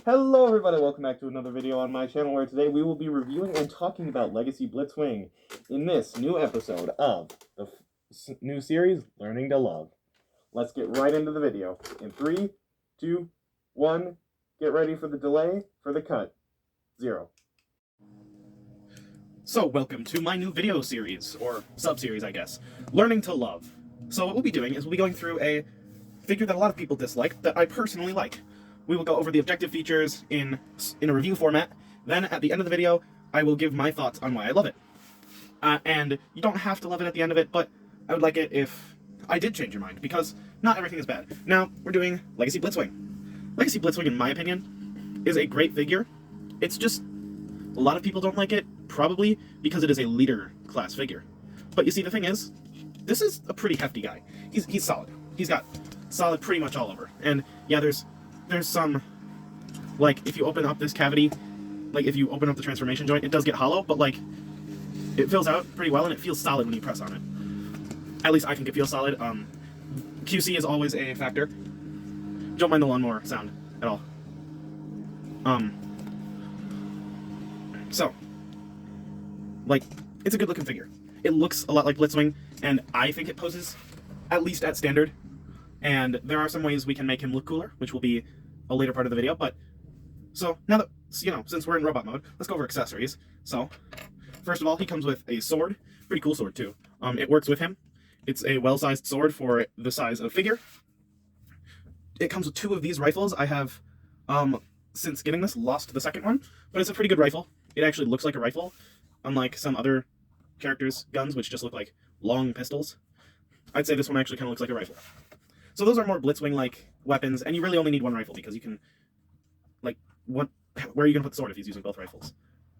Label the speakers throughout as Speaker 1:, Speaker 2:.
Speaker 1: Hello everybody, welcome back to another video on my channel where today we will be reviewing and talking about Legacy Blitzwing in this new episode of the new series, Learning to Love. Let's get right into the video. In 3, 2, 1, get ready for the delay, for the cut. 0.
Speaker 2: So, welcome to my new video series, or sub-series I guess, Learning to Love. So what we'll be doing is we'll be going through a figure that a lot of people dislike, that I personally like. We will go over the objective features in a review format, then at the end of the video, I will give my thoughts on why I love it. And you don't have to love it at the end of it, but I would like it if I did change your mind, because not everything is bad. Now, we're doing Legacy Blitzwing. Legacy Blitzwing, in my opinion, is a great figure. It's just, a lot of people don't like it, probably because it is a leader class figure. But you see, the thing is, this is a pretty hefty guy. He's solid. He's got solid pretty much all over. And yeah, there's some, like, if you open up this cavity, like if you open up the transformation joint, it does get hollow, but like, it fills out pretty well and it feels solid when you press on it. At least I think it feels solid. QC is always a factor. Don't mind the lawnmower sound at all. So, like, it's a good looking figure. It looks a lot like Blitzwing, and I think it poses at least at standard. And there are some ways we can make him look cooler, which will be a later part of the video. But, so, now that, you know, since we're in robot mode, let's go over accessories. So, first of all, he comes with a sword. Pretty cool sword, too. It works with him. It's a well-sized sword for the size of figure. It comes with 2 of these rifles. I have, since getting this, lost the second one. But it's a pretty good rifle. It actually looks like a rifle, unlike some other characters' guns, which just look like long pistols. I'd say this one actually kind of looks like a rifle. So those are more Blitzwing-like weapons, and you really only need one rifle, because you can, like, where are you going to put the sword if he's using both rifles?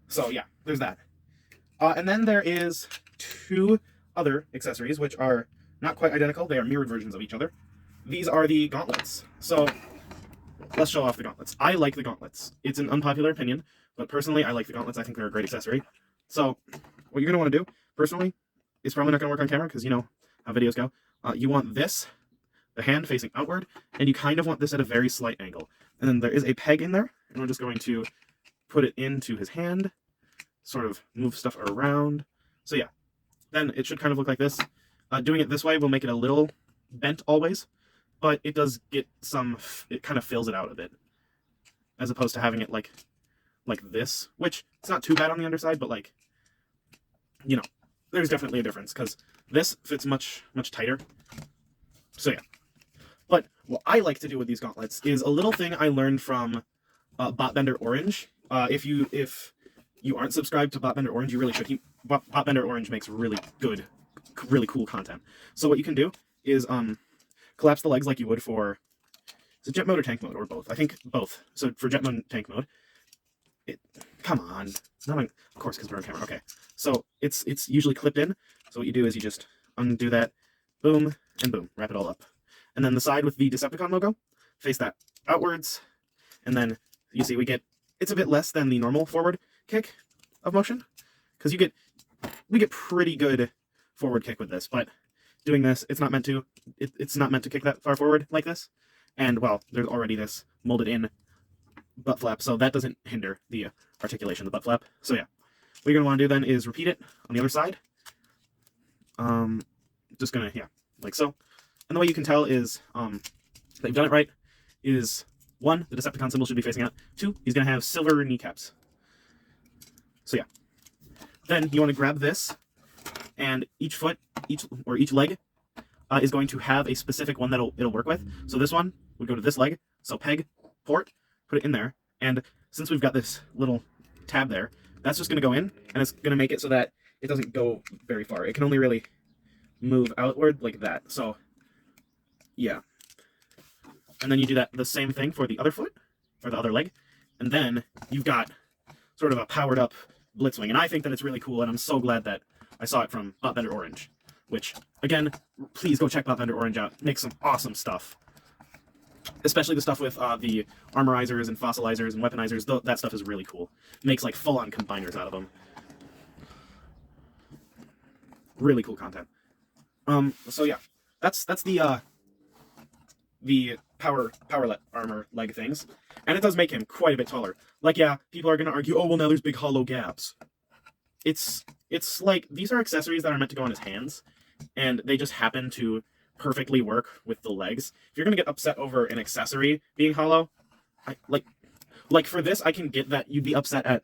Speaker 2: So yeah, there's that. And then there is 2 other accessories, which are not quite identical. They are mirrored versions of each other. These are the gauntlets. So let's show off the gauntlets. I like the gauntlets. It's an unpopular opinion, but personally, I like the gauntlets. I think they're a great accessory. So what you're going to want to do, personally, is probably not going to work on camera, because you know how videos go. You want this, the hand facing outward, and you kind of want this at a very slight angle. And then there is a peg in there, and we're just going to put it into his hand, sort of move stuff around. So yeah, then it should kind of look like this. Doing it this way will make it a little bent always, but it does get some, it kind of fills it out a bit, as opposed to having it like this, which it's not too bad on the underside, but like, you know, there's definitely a difference, because this fits much tighter. So yeah. But what I like to do with these gauntlets is a little thing I learned from Botbender Orange. If you aren't subscribed to Botbender Orange, you really should. Botbender Orange makes really good, really cool content. So what you can do is collapse the legs like you would for, is it jet mode or tank mode, or both? I think both. So for jet mode and tank mode, come on, not on, of course, because we're on camera. Okay, so it's usually clipped in. So what you do is you just undo that, boom, and boom, wrap it all up. And then the side with the Decepticon logo, face that outwards, and then you see we get, it's a bit less than the normal forward kick of motion, because we get pretty good forward kick with this, but doing this, it's not meant to kick that far forward like this. And well, there's already this molded in butt flap, so that doesn't hinder the articulation of the butt flap. So yeah, what you're gonna want to do then is repeat it on the other side. Just gonna, yeah, like so. And the way you can tell is that you've done it right is, 1, the Decepticon symbol should be facing out. 2, he's going to have silver kneecaps. So yeah. Then you want to grab this, and each foot, each leg is going to have a specific one that it'll work with. So this one would go to this leg. So peg, port, put it in there. And since we've got this little tab there, that's just going to go in, and it's going to make it so that it doesn't go very far. It can only really move outward like that. So yeah. And then you do the same thing for the other foot, or the other leg, and then you've got sort of a powered up Blitzwing. And I think that it's really cool, and I'm so glad that I saw it from Botbender Orange, which, again, please go check Botbender Orange out. Makes some awesome stuff. Especially the stuff with the armorizers and fossilizers and weaponizers. That stuff is really cool. Makes like full-on combiners out of them. Really cool content. So yeah, that's the power armor leg things, and it does make him quite a bit taller. Like, yeah, people are gonna argue, oh well, now there's big hollow gaps. It's like these are accessories that are meant to go on his hands, and they just happen to perfectly work with the legs. If you're gonna get upset over an accessory being hollow, I like for this, I can get that you'd be upset at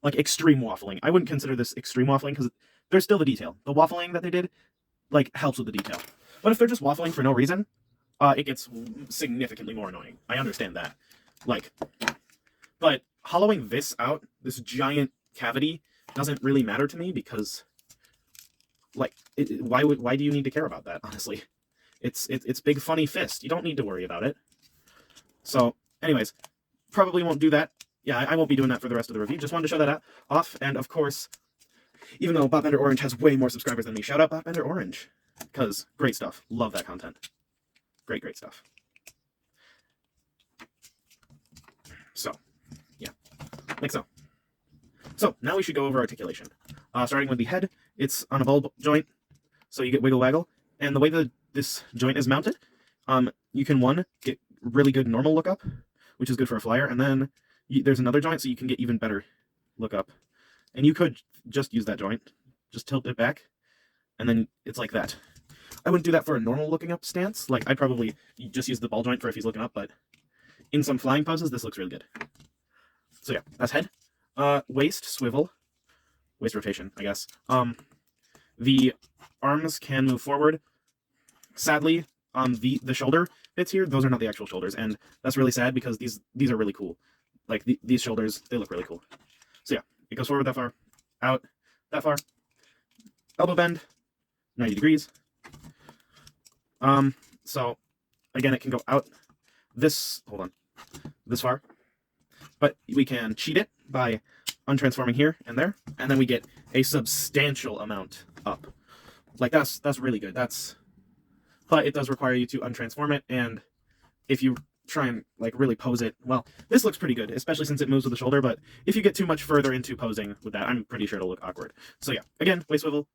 Speaker 2: like extreme waffling. I wouldn't consider this extreme waffling because there's still the detail. The waffling that they did like helps with the detail. But if they're just waffling for no reason, it gets significantly more annoying. I understand that. Like, but hollowing this out, this giant cavity, doesn't really matter to me because, like, why do you need to care about that? Honestly, it's big funny fist. You don't need to worry about it. So, anyways, probably won't do that. Yeah, I won't be doing that for the rest of the review. Just wanted to show that off, and of course, even though Botbender Orange has way more subscribers than me, shout out Botbender Orange, because great stuff. Love that content. Great stuff. So, yeah, like so. So, now we should go over articulation. Starting with the head, it's on a ball joint, so you get wiggle waggle, and the way that this joint is mounted, you can, get really good normal lookup, which is good for a flyer, and then there's another joint, so you can get even better lookup. And you could just use that joint, just tilt it back, and then it's like that. I wouldn't do that for a normal looking up stance. Like, I'd probably just use the ball joint for if he's looking up, but in some flying poses, this looks really good. So yeah, that's head. Waist swivel, waist rotation, I guess. The arms can move forward. Sadly, the shoulder bits here, those are not the actual shoulders, and that's really sad because these are really cool. Like, these shoulders, they look really cool. So yeah, it goes forward that far, out that far, elbow bend, 90 degrees. So again, it can go out this far, but we can cheat it by untransforming here and there, and then we get a substantial amount up. Like, that's really good. But it does require you to untransform it, and if you try and like really pose it, well, this looks pretty good, especially since it moves with the shoulder, but if you get too much further into posing with that, I'm pretty sure it'll look awkward. So yeah, again, waist swivel,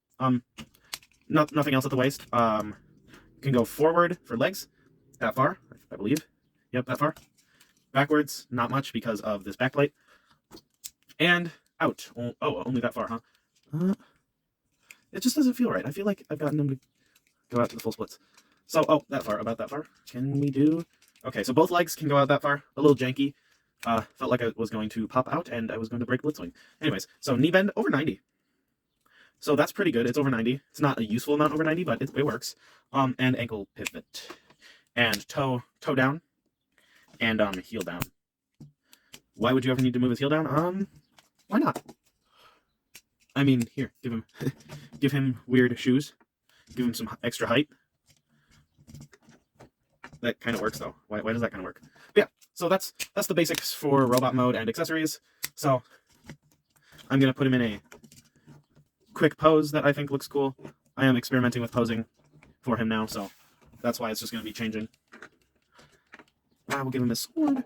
Speaker 2: nothing else at the waist. You can go forward for legs, that far, I believe. Yep, that far. Backwards, not much because of this backplate. And out. Oh, only that far, huh? It just doesn't feel right. I feel like I've gotten them to go out to the full splits. So, that far, about that far. Can we do... Okay, so both legs can go out that far. A little janky. Felt like I was going to pop out and I was going to break Blitzwing. Anyways, so knee bend over 90. So that's pretty good. It's over 90. It's not a useful amount over 90, but it works. And ankle pivot. And toe down. And heel down. Why would you ever need to move his heel down? Why not? I mean, here, give him weird shoes. Give him some extra height. That kind of works though. Why does that kind of work? But yeah, so that's the basics for robot mode and accessories. So I'm gonna put him in a quick pose that I think looks cool. I am experimenting with posing for him now, so that's why it's just gonna be changing. We'll give him his sword.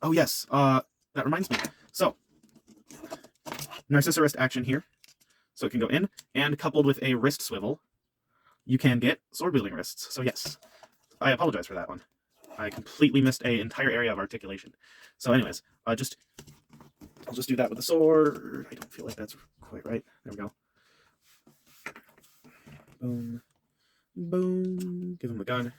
Speaker 2: Oh yes, that reminds me. So Narcissus wrist action here. So it can go in, and coupled with a wrist swivel, you can get sword wielding wrists. So yes, I apologize for that one. I completely missed an entire area of articulation. So anyways, I'll just do that with the sword. I don't feel like that's quite right. There we go. Boom, boom. Give him the gun.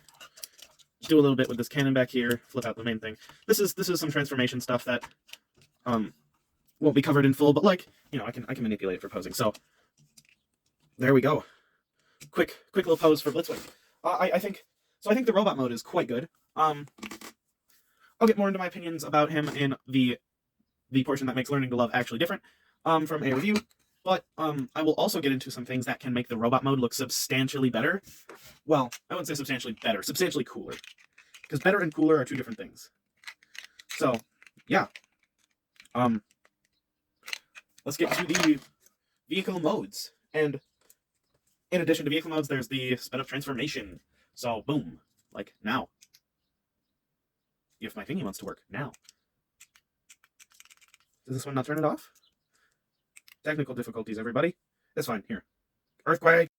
Speaker 2: Do a little bit with this cannon back here. Flip out the main thing. This is some transformation stuff that won't be covered in full, but like, you know, I can manipulate it for posing. So there we go. Quick little pose for Blitzwing. I think the robot mode is quite good. I'll get more into my opinions about him in the portion that makes learning to love actually different from a review. But I will also get into some things that can make the robot mode look substantially better. Well, I wouldn't say substantially better, substantially cooler. Because better and cooler are two different things. So, yeah. Let's get to the vehicle modes. And in addition to vehicle modes, there's the sped up transformation. So, boom. Like, now. If my thingy wants to work. Now. Does this one not turn it off? Technical difficulties, everybody. It's fine. Here. Earthquake!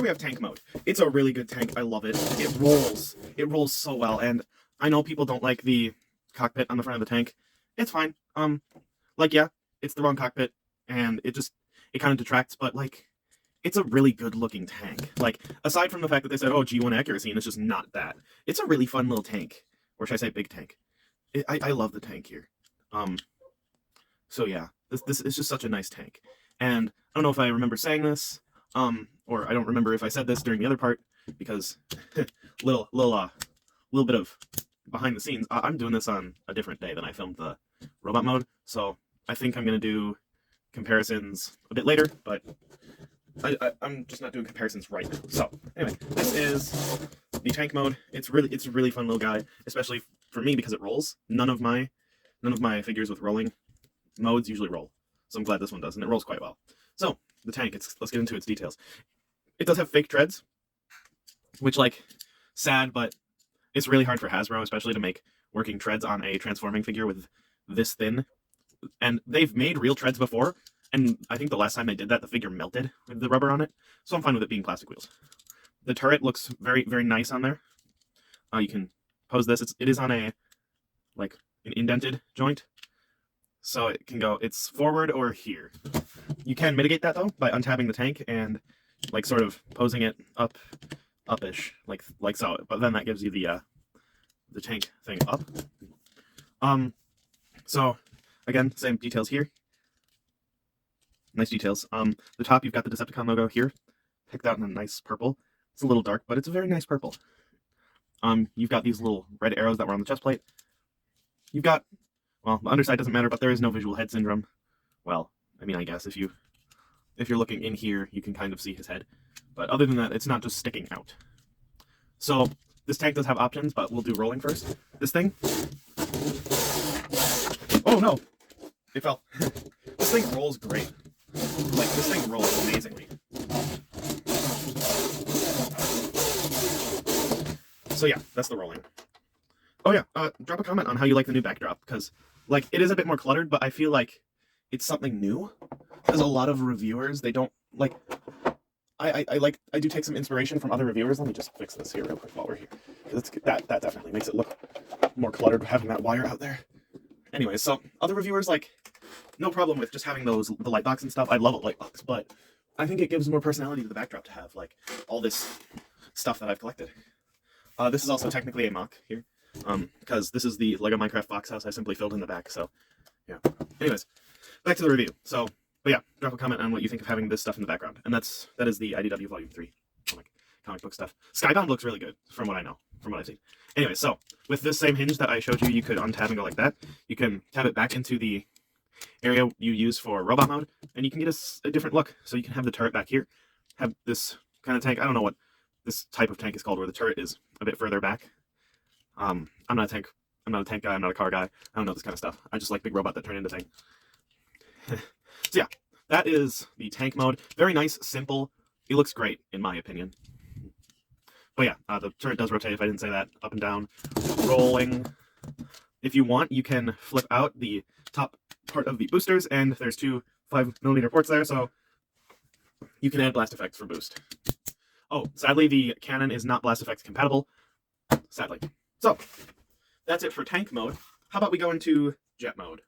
Speaker 2: we have tank mode. It's a really good tank. I love it. It rolls. It rolls so well. And I know people don't like the cockpit on the front of the tank. It's fine. Like, yeah, it's the wrong cockpit, and it kind of detracts, but, like, it's a really good looking tank. Like, aside from the fact that they said, oh, G1 accuracy, and it's just not that. It's a really fun little tank. Or should I say big tank? I love the tank here. So yeah, this is just such a nice tank. And I don't know if I remember saying this, or I don't remember if I said this during the other part, because little bit of behind the scenes. I'm doing this on a different day than I filmed the robot mode, so I think I'm gonna do comparisons a bit later, but I'm just not doing comparisons right now. So anyway, this is the tank mode. It's a really fun little guy, especially for me because it rolls. None of my figures with rolling modes usually roll, so I'm glad this one does, and it rolls quite well. So the tank, let's get into its details. It does have fake treads, which, like, sad, but it's really hard for Hasbro, especially to make working treads on a transforming figure with this thin. And they've made real treads before, and I think the last time they did that, the figure melted with the rubber on it, so I'm fine with it being plastic wheels. The turret looks very, very nice on there. You can pose this. It is on an indented joint, so it can go, it's forward or here. You can mitigate that, though, by untabbing the tank and, like, sort of posing it up-ish, like so. But then that gives you the tank thing up. So again, same details here. Nice details. The top, you've got the Decepticon logo here, picked out in a nice purple. It's a little dark, but it's a very nice purple. You've got these little red arrows that were on the chest plate. You've got, well, the underside doesn't matter, but there is no visual head syndrome. Well, I mean, I guess if you're looking in here, you can kind of see his head. But other than that, it's not just sticking out. So this tank does have options, but we'll do rolling first. This thing. Oh no, it fell. This thing rolls great. Like, this thing rolls amazingly. So yeah, that's the rolling. Oh yeah, drop a comment on how you like the new backdrop, because, like, it is a bit more cluttered, but I feel like it's something new. Because a lot of reviewers, they don't, like, I do take some inspiration from other reviewers. Let me just fix this here real quick while we're here. That definitely makes it look more cluttered, having that wire out there. Anyways, so other reviewers, like, no problem with just having the light box and stuff. I love a light box, but I think it gives more personality to the backdrop to have, like, all this stuff that I've collected. This is also technically a mock here, because this is the Lego Minecraft box house I simply filled in the back, so, yeah. Anyways, back to the review. So, but yeah, drop a comment on what you think of having this stuff in the background. And that is the IDW Volume 3 comic book stuff. Skybound looks really good, from what I know, from what I've seen. Anyway, so, with this same hinge that I showed you, you could untab and go like that. You can tab it back into the area you use for robot mode, and you can get a different look. So you can have the turret back here, have this kind of tank. I don't know what this type of tank is called, where the turret is a bit further back. I'm not a tank guy, I'm not a car guy. I don't know this kind of stuff. I just like big robot that turn into tank. So yeah, that is the tank mode. Very nice, simple. It looks great, in my opinion. But yeah, the turret does rotate, if I didn't say that. Up and down. Rolling. If you want, you can flip out the top part of the boosters, and there's two 5mm ports there, so you can add blast effects for boost. Oh, sadly, the cannon is not blast effects compatible. Sadly. So, that's it for tank mode. How about we go into jet mode?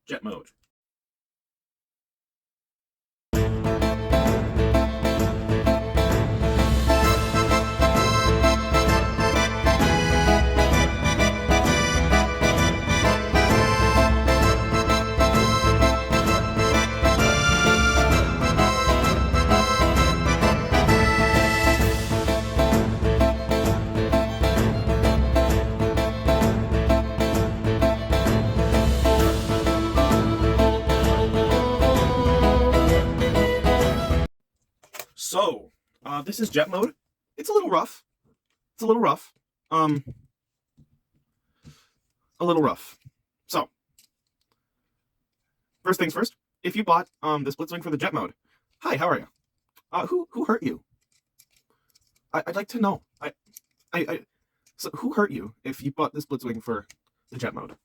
Speaker 2: Jet mode. So, this is jet mode. It's a little rough. It's a little rough. A little rough. So, first things first. If you bought this Blitzwing for the jet mode, hi, how are you? Who hurt you? I'd like to know. So who hurt you if you bought this Blitzwing for the jet mode?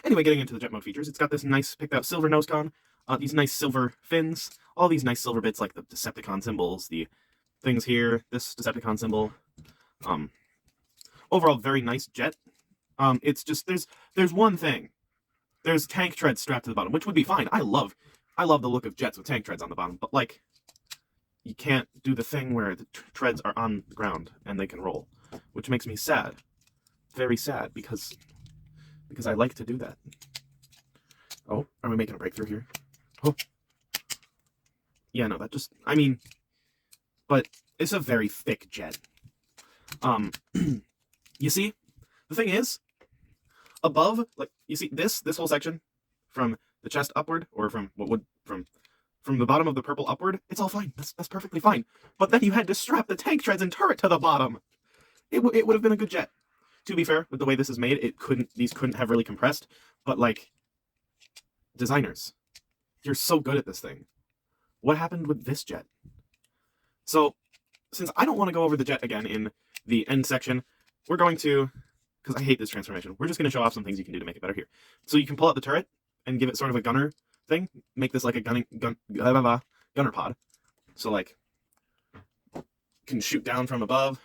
Speaker 2: Anyway, getting into the jet mode features, it's got this nice picked out silver nose cone. these nice silver fins, all these nice silver bits like the Decepticon symbols, the things here, this Decepticon symbol. Overall, very nice jet. It's just there's one thing. There's tank treads strapped to the bottom, which would be fine. I love the look of jets with tank treads on the bottom, but like you can't do the thing where the treads are on the ground and they can roll, which makes me sad. Very sad because I like to do that. Oh, are we making a breakthrough here? Oh. Yeah, no, that just, I mean, but it's a very thick jet. You see, the thing is, above, like, you see this whole section from the chest upward, or from what would, from the bottom of the purple upward, it's all fine. That's perfectly fine. But then you had to strap the tank treads and turret to the bottom. It would have been a good jet. To be fair, with the way this is made, these couldn't have really compressed, but like, designers, you're so good at this thing. What happened with this jet? So, since I don't want to go over the jet again in the end section, we're going to, because I hate this transformation, we're just going to show off some things you can do to make it better here. So you can pull out the turret and give it sort of a gunner thing, make this like a gunner pod. So like, can shoot down from above.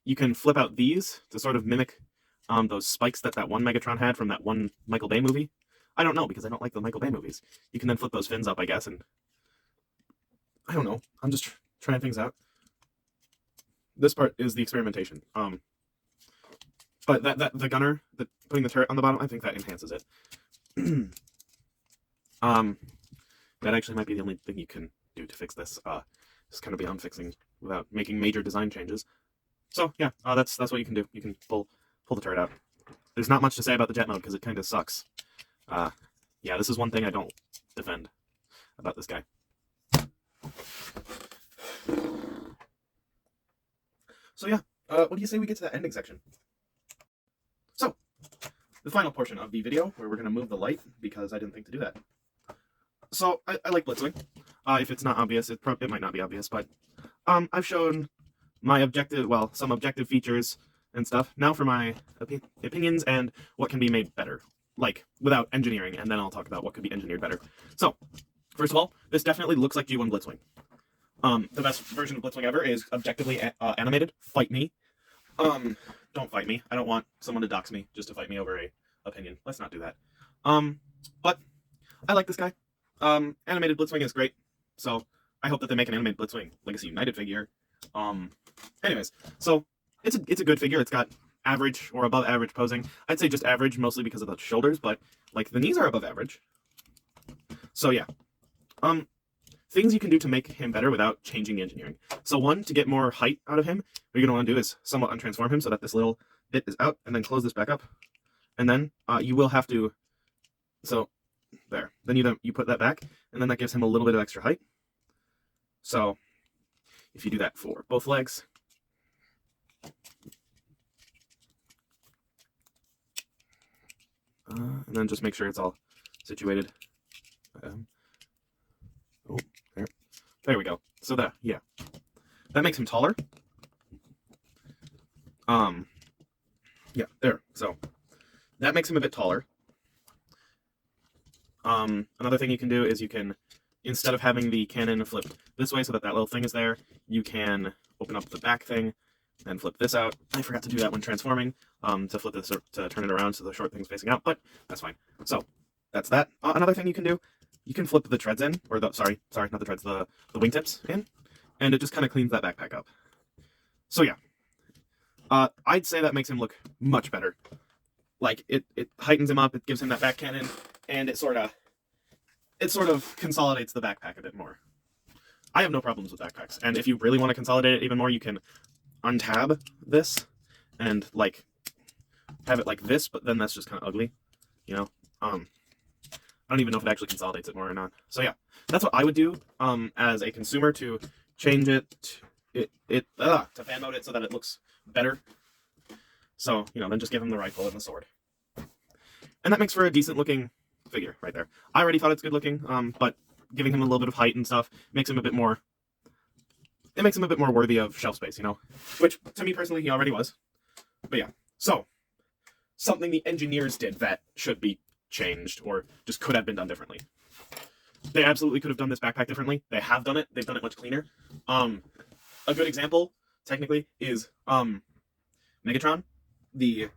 Speaker 2: You can flip out these to sort of mimic those spikes that one Megatron had from that one Michael Bay movie. I don't know, because I don't like the Michael Bay movies. You can then flip those fins up, I guess, and I don't know. I'm just trying things out. This part is the experimentation. But the gunner, putting the turret on the bottom, I think that enhances it. That actually might be the only thing you can do to fix this. Just kind of beyond fixing without making major design changes. So yeah, that's what you can do. You can pull the turret out. There's not much to say about the jet mode because it kind of sucks. Yeah, this is one thing I don't defend about this guy. So yeah, what do you say we get to that ending section? So, the final portion of the video, where we're going to move the light, because I didn't think to do that. So, I like Blitzwing. If it's not obvious, it might not be obvious, but I've shown my some objective features and stuff. Now for my opinions and what can be made better, like, without engineering, and then I'll talk about what could be engineered better. So, first of all, this definitely looks like G1 Blitzwing. The best version of Blitzwing ever is objectively animated. Fight me. Don't fight me. I don't want someone to dox me just to fight me over a opinion. Let's not do that. But I like this guy. Animated Blitzwing is great. So I hope that they make an animated Blitzwing Legacy United figure. Anyways, so it's a good figure. It's got average or above average posing. I'd say just average, mostly because of the shoulders, but like the knees are above average. So yeah. Things you can do to make him better without changing the engineering. So one, to get more height out of him, what you're going to want to do is somewhat untransform him so that this little bit is out, and then close this back up. And then you will have to, so there. Then you put that back, and then that gives him a little bit of extra height. So if you do that for both legs, and then just make sure it's all situated. Oh, there we go. So that makes him taller. Yeah, there. So that makes him a bit taller. Another thing you can do is you can, instead of having the cannon flipped this way so that little thing is there, you can open up the back thing and flip this out. I forgot to do that when transforming, to flip this, to turn it around so the short thing's facing out, but that's fine. So that's that. Another thing you can do, you can flip the treads in, or sorry, not the treads, the wingtips in, and it just kind of cleans that backpack up. So yeah, I'd say that makes him look much better. Like, it heightens him up, it gives him that back cannon, and it sort of consolidates the backpack a bit more. I have no problems with backpacks, and if you really want to consolidate it even more, you can untab this and like have it like this, but then that's just kind of ugly, you know. I don't even know if it actually consolidates it more or not. So yeah, that's what I would do as a consumer to change it to fan mode it so that it looks better. So, you know, then just give him the rifle and the sword. And that makes for a decent looking figure right there. I already thought it's good looking, but giving him a little bit of height and stuff makes him a bit more, it makes him a bit more worthy of shelf space, you know? Which, to me personally, he already was. But yeah, so, something the engineers did that should be changed or just could have been done differently. They absolutely could have done this backpack differently. They have done it. They've done it much cleaner. A good example, technically, is Megatron, the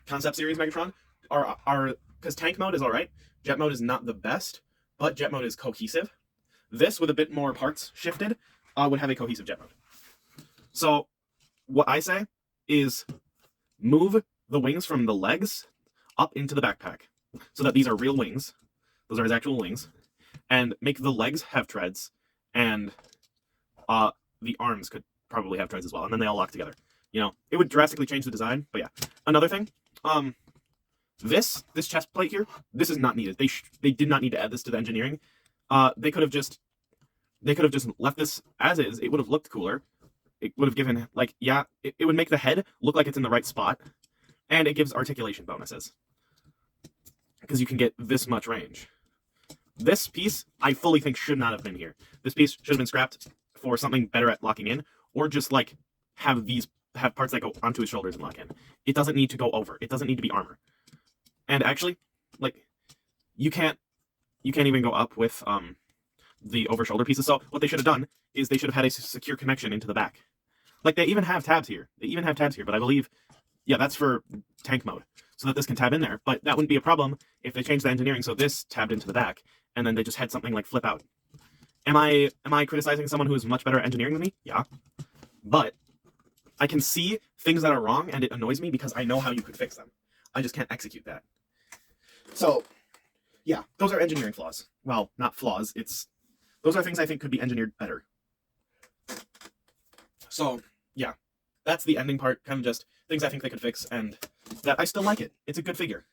Speaker 2: concept series Megatron. Are because tank mode is all right. Jet mode is not the best, but jet mode is cohesive. This, with a bit more parts shifted, would have a cohesive jet mode. So, what I say is move the wings from the legs up into the backpack so that these are real wings. Those are his actual wings. And make the legs have treads, and the arms could probably have treads as well, and then they all lock together. You know, it would drastically change the design, but yeah. Another thing, this chest plate here, this is not needed. They did not need to add this to the engineering. They could have just left this as is. It would have looked cooler. It would have given, like, yeah, it would make the head look like it's in the right spot, and it gives articulation bonuses because you can get this much range. This piece, I fully think, should not have been here. This piece should have been scrapped for something better at locking in, or just like have parts that go onto his shoulders and lock in. It doesn't need to go over. It doesn't need to be armor. And actually, like, you can't even go up with the over shoulder pieces. So what they should have done is they should have had a secure connection into the back. Like, they even have tabs here. But I believe, yeah, that's for tank mode, so that this can tab in there. But that wouldn't be a problem if they changed the engineering so this tabbed into the back, and then they just had something like flip out. Am I criticizing someone who is much better at engineering than me? Yeah. But I can see things that are wrong, and it annoys me because I know how you could fix them. I just can't execute that. So, yeah, those are engineering flaws. Well, not flaws. Those are things I think could be engineered better. So, yeah, that's the ending part. Kind of just things I think they could fix, and that I still like it. It's a good figure.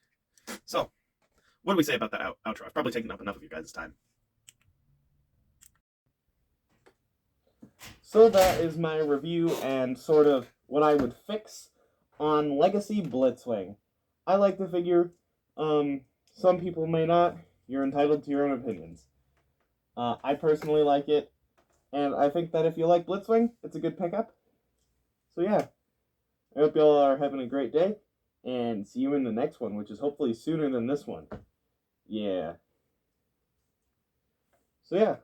Speaker 2: So, what do we say about that outro? I've probably taken up enough of your guys' time.
Speaker 1: So that is my review and sort of what I would fix on Legacy Blitzwing. I like the figure. Some people may not. You're entitled to your own opinions. I personally like it, and I think that if you like Blitzwing, it's a good pickup. So yeah, I hope y'all are having a great day, and see you in the next one, which is hopefully sooner than this one. Yeah. So yeah.